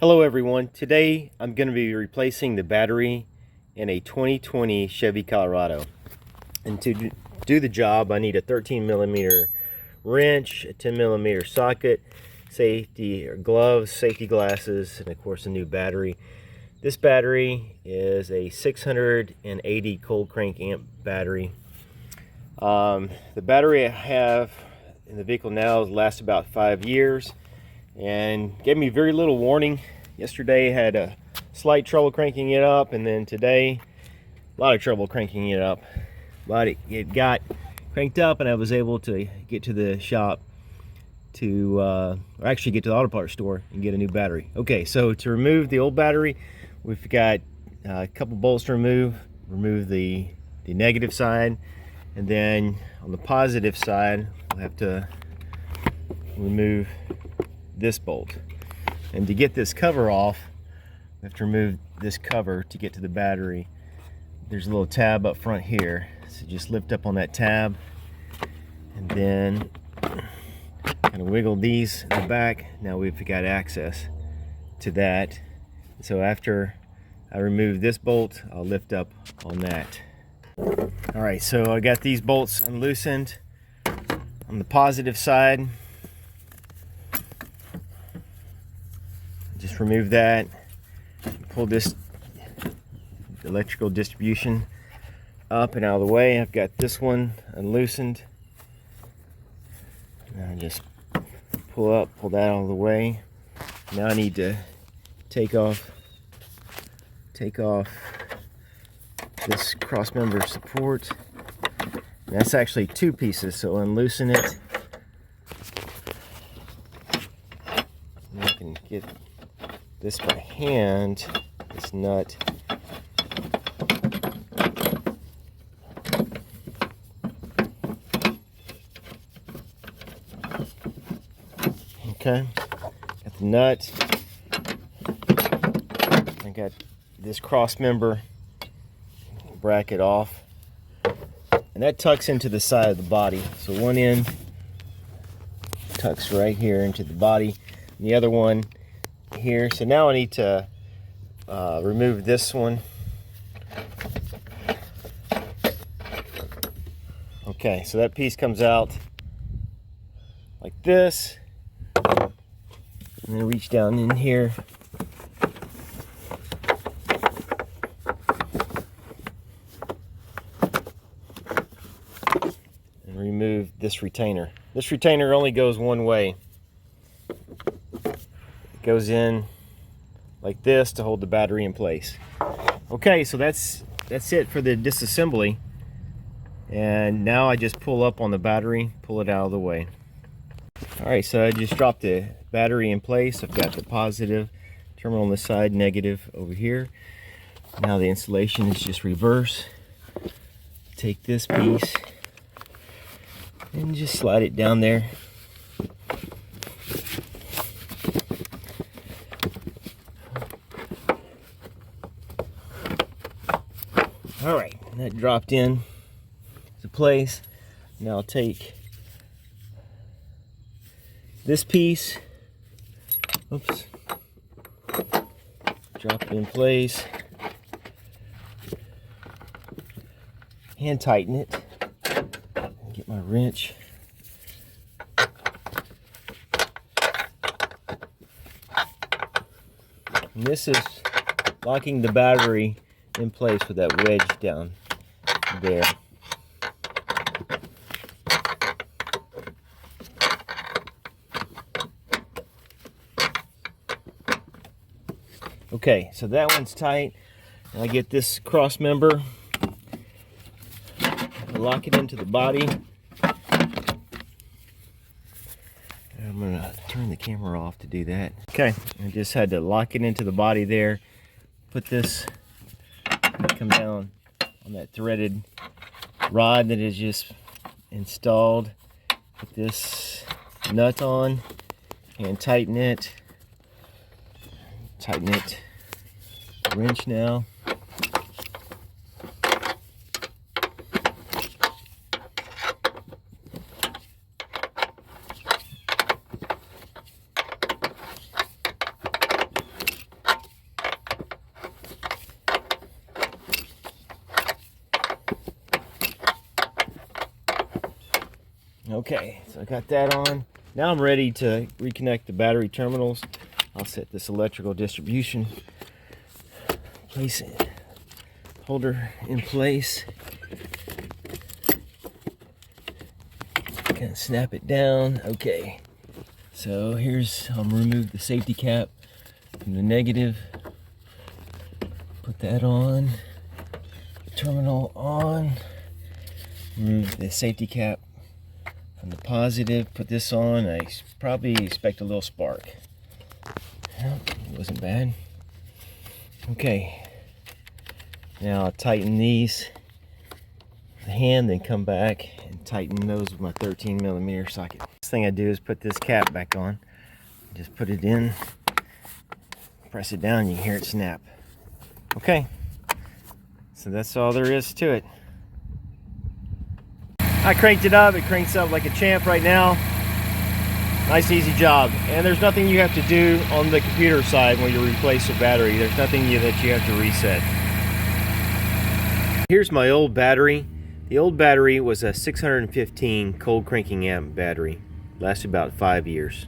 Hello everyone. Today I'm going to be replacing the battery in a 2020 Chevy Colorado. And to do the job I need a 13mm wrench, a 10mm socket, safety gloves, safety glasses, and of course a new battery. This battery is a 680 cold crank amp battery. The battery I have in the vehicle now lasts about 5 years and gave me very little warning. Yesterday had a slight trouble cranking it up, and then today a lot of trouble cranking it up, but it got cranked up and I was able to get to the shop or actually get to the auto parts store and get a new battery. Okay, so to remove the old battery, we've got a couple bolts to remove the negative side, and then on the positive side we'll have to remove this bolt. And to get this cover off, we have to remove this cover to get to the battery. There's a little tab up front here, so just lift up on that tab and then kind of wiggle these in the back. Now we've got access to that. So after I remove this bolt, I'll lift up on that. All right, so I got these bolts unloosened. On the positive side, just remove that, pull this electrical distribution up and out of the way. I've got this one unloosened. Now just pull that out of the way. Now I need to take off this cross member support. And that's actually two pieces, so unloosen it. And I can get this by hand, this nut. Okay, got the nut. I got this cross member bracket off, and that tucks into the side of the body. So one end tucks right here into the body, and the other one here. So now I need to remove this one. Okay, so that piece comes out like this, and then reach down in here and remove this retainer. This retainer only goes one way. It goes in like this to hold the battery in place. Okay, so that's it for the disassembly. And now I just pull up on the battery, pull it out of the way. Alright, so I just dropped the battery in place. I've got the positive terminal on the side, negative over here. Now the installation is just reverse. Take this piece and just slide it down there. All right, that dropped in to place. Now I'll take this piece, oops, drop it in place, hand tighten it, get my wrench. And this is locking the battery in place with that wedge down there. Okay, so that one's tight. I get this cross member, lock it into the body. I'm gonna turn the camera off to do that. Okay, I just had to lock it into the body there. Put this, come down on that threaded rod that is just installed. Put this nut on and tighten it. Tighten it. Wrench now. Okay, so I got that on. Now I'm ready to reconnect the battery terminals. I'll set this electrical distribution holder in place. Kind of snap it down. Okay, so I'll remove the safety cap from the negative. Put that on. Terminal on. Remove the safety cap from the positive. Put this on. I probably expect a little spark. It wasn't bad. Okay. Now I'll tighten these with the hand, then come back and tighten those with my 13mm socket. Next thing I do is put this cap back on. Just put it in, press it down, you can hear it snap. Okay. So that's all there is to it. I cranked it up. It cranks up like a champ right now. Nice easy job. And there's nothing you have to do on the computer side when you replace a battery. There's nothing that you have to reset. Here's my old battery. The old battery was a 615 cold cranking amp battery. Lasted about 5 years.